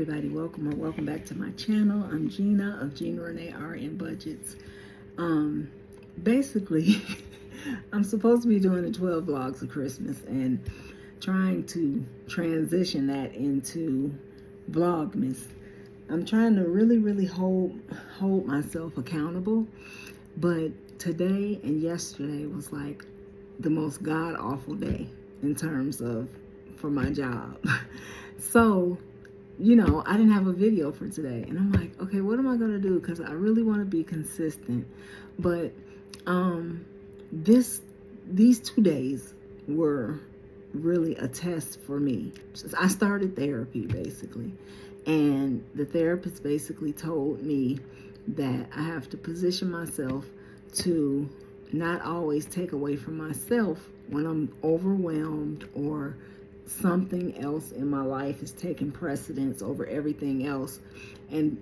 everybody, welcome back to my channel. I'm Gina of Gina Renee RN Budgets. Basically, I'm supposed to be doing the 12 vlogs of Christmas and trying to transition that into Vlogmas. I'm trying to really hold myself accountable, but today and yesterday was like the most god-awful day in terms of for my job. So, I didn't have a video for today, and I'm like, okay, what am I gonna do? Because I really want to be consistent. But these 2 days were really a test for me. I started therapy basically, and the therapist basically told me that I have to position myself to not always take away from myself when I'm overwhelmed or something else in my life is taking precedence over everything else, and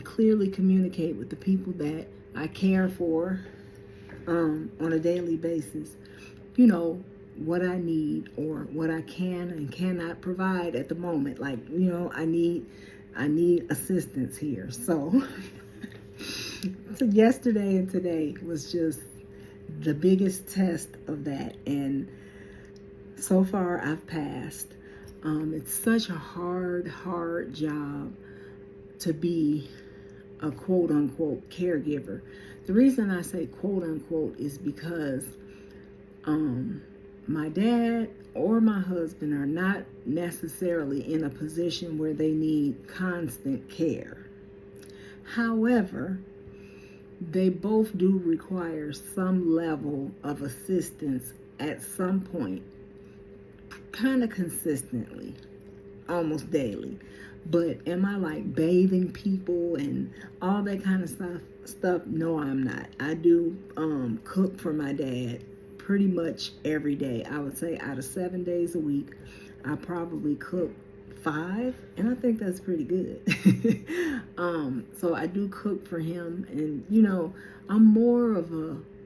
clearly communicate with the people that I care for on a daily basis, what I need or what I can and cannot provide at the moment. Like, I need assistance here. So yesterday and today was just the biggest test of that, and so far I've passed. It's such a hard job to be a quote-unquote caregiver. The reason I say quote-unquote is because my dad or my husband are not necessarily in a position where they need constant care. However, they both do require some level of assistance at some point, kind of consistently, almost daily. But am I like bathing people and all that kind of stuff? No, I'm not. I do cook for my dad pretty much every day. I would say out of 7 days a week, I probably cook 5, and I think that's pretty good. So I do cook for him, and I'm more of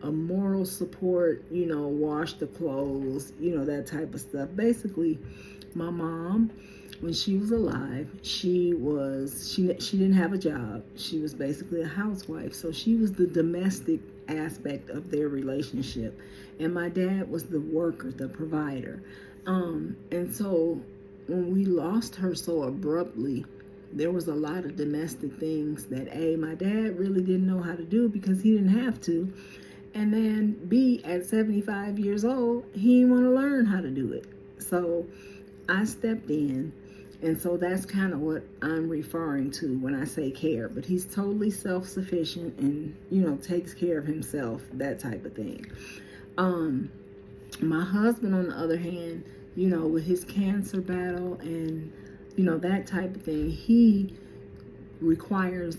a moral support, wash the clothes, that type of stuff. Basically, my mom, when she was alive, she didn't have a job. She was basically a housewife. So she was the domestic aspect of their relationship. And my dad was the worker, the provider. And so when we lost her so abruptly, there was a lot of domestic things that my dad really didn't know how to do because he didn't have to. And then B, at 75 years old, he didn't want to learn how to do it. So I stepped in. And so that's kind of what I'm referring to when I say care. But he's totally self-sufficient and, takes care of himself, that type of thing. My husband, on the other hand, with his cancer battle and, that type of thing, he requires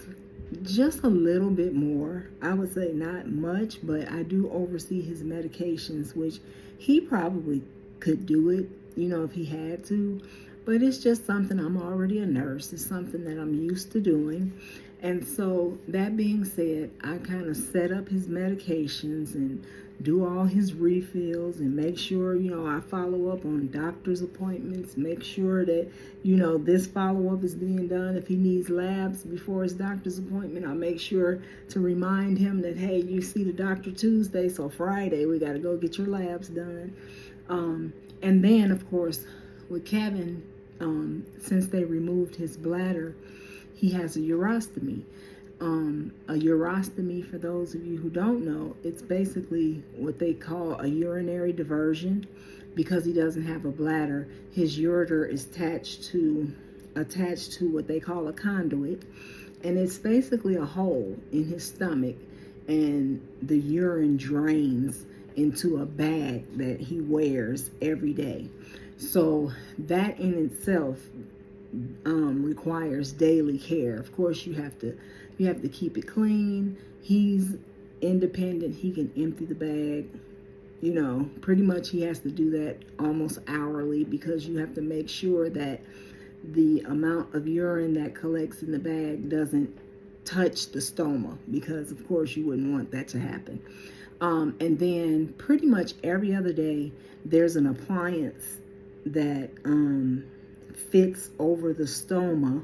just a little bit more. I would say not much, but I do oversee his medications, which he probably could do it, if he had to. But it's just something, I'm already a nurse. It's something that I'm used to doing. And so that being said, I kind of set up his medications and do all his refills and make sure, I follow up on doctor's appointments, make sure that, this follow-up is being done. If he needs labs before his doctor's appointment, I'll make sure to remind him that, hey, you see the doctor Tuesday, so Friday we got to go get your labs done. And then, of course, with Kevin, since they removed his bladder, he has a urostomy. A urostomy, for those of you who don't know, it's basically what they call a urinary diversion. Because he doesn't have a bladder, his ureter is attached to what they call a conduit, and it's basically a hole in his stomach, and the urine drains into a bag that he wears every day. So that in itself requires daily care. Of course, you have to keep it clean. He's independent. He can empty the bag. Pretty much he has to do that almost hourly, because you have to make sure that the amount of urine that collects in the bag doesn't touch the stoma, because of course you wouldn't want that to happen. And then pretty much every other day, there's an appliance that fits over the stoma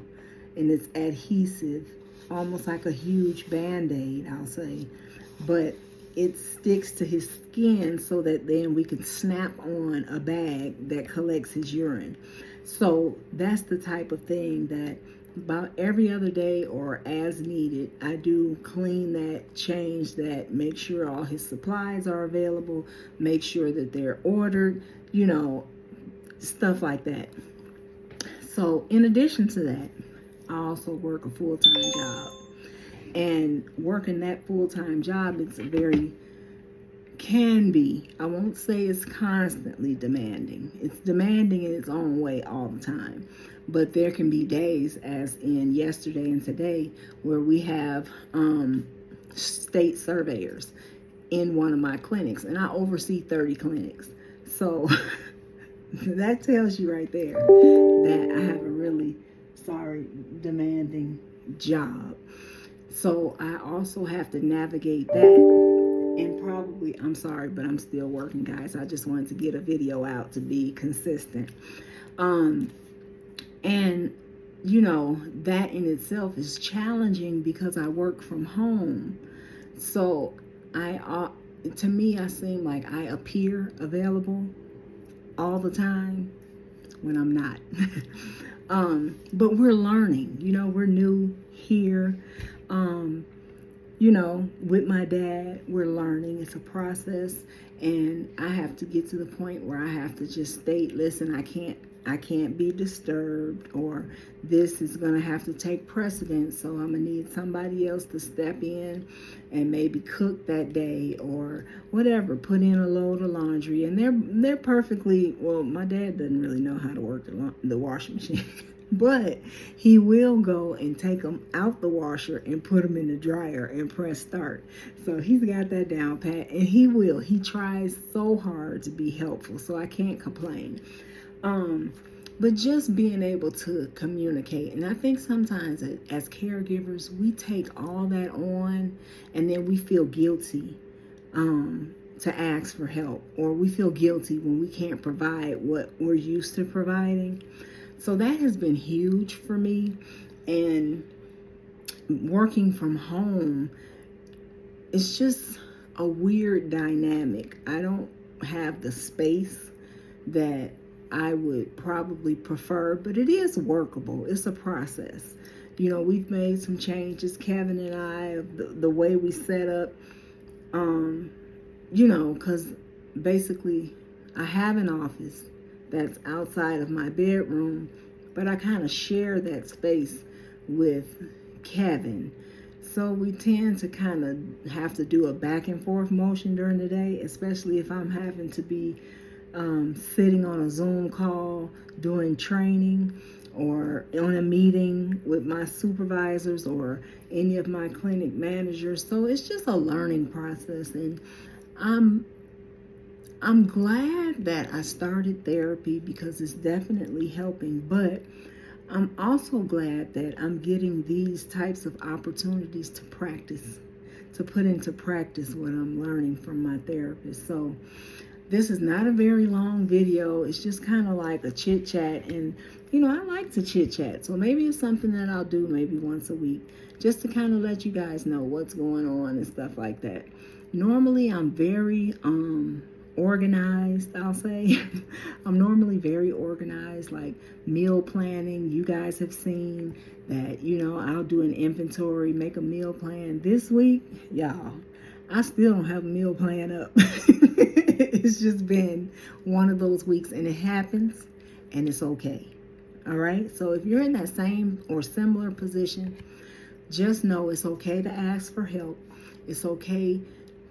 and it's adhesive, almost like a huge Band-Aid, I'll say. But it sticks to his skin so that then we can snap on a bag that collects his urine. So that's the type of thing that about every other day or as needed, I do clean that, change that, make sure all his supplies are available, make sure that they're ordered, you know, stuff like that. So in addition to that, I also work a full-time job. And working that full-time job, can be, I won't say it's constantly demanding. It's demanding in its own way all the time. But there can be days, as in yesterday and today, where we have state surveyors in one of my clinics, and I oversee 30 clinics. So that tells you right there that I have a really, demanding job. So I also have to navigate that, and probably, I'm sorry, but I'm still working, guys. I just wanted to get a video out to be consistent. And, you know, that in itself is challenging because I work from home. So to me, I seem like I appear available all the time when I'm not. But we're learning, you know, we're new here. You know, with my dad, we're learning. It's a process, and I have to get to the point where I have to just state, listen, I can't be disturbed, or this is going to have to take precedence, so I'm going to need somebody else to step in and maybe cook that day or whatever, put in a load of laundry. And they're perfectly, well, my dad doesn't really know how to work the washing machine. But he will go and take them out the washer and put them in the dryer and press start. So he's got that down pat, and he tries so hard to be helpful, so I can't complain. But just being able to communicate. And I think sometimes as caregivers, we take all that on, and then we feel guilty to ask for help, or we feel guilty when we can't provide what we're used to providing. So that has been huge for me. And working from home, it's just a weird dynamic. I don't have the space that I would probably prefer, but it is workable. It's a process. You know, we've made some changes, Kevin and I, the way we set up, you know, because basically I have an office that's outside of my bedroom, but I kind of share that space with Kevin. So we tend to kind of have to do a back and forth motion during the day, especially if I'm having to be sitting on a Zoom call, doing training, or on a meeting with my supervisors or any of my clinic managers. So it's just a learning process, and I'm glad that I started therapy because it's definitely helping, but I'm also glad that I'm getting these types of opportunities to practice, to put into practice what I'm learning from my therapist. So this is not a very long video. It's just kind of like a chit chat, and you know, I like to chit chat. So maybe it's something that I'll do maybe once a week, just to kind of let you guys know what's going on and stuff like that. Normally I'm very organized, I'll say. I'm normally very organized, like meal planning. You guys have seen that, you know, I'll do an inventory, make a meal plan. This week, y'all, I still don't have a meal plan up. It's just been one of those weeks, and it happens, and it's okay. All right? So if you're in that same or similar position, just know it's okay to ask for help. It's okay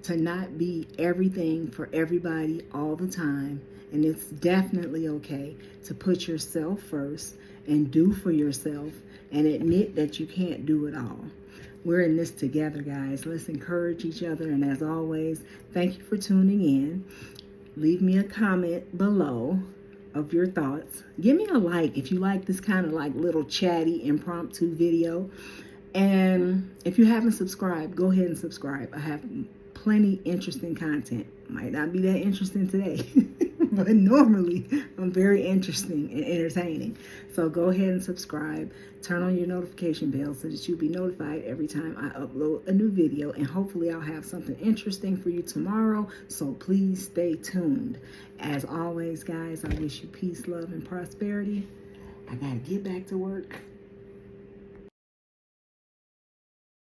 to not be everything for everybody all the time. And it's definitely okay to put yourself first and do for yourself and admit that you can't do it all. We're in this together, guys. Let's encourage each other. And as always, thank you for tuning in. Leave me a comment below of your thoughts. Give me a like if you like this kind of like little chatty impromptu video. And if you haven't subscribed, go ahead and subscribe. I have plenty interesting content. Might not be that interesting today, but normally I'm very interesting and entertaining. So go ahead and subscribe. Turn on your notification bell so that you'll be notified every time I upload a new video. And hopefully I'll have something interesting for you tomorrow. So please stay tuned. As always, guys, I wish you peace, love, and prosperity. I gotta get back to work.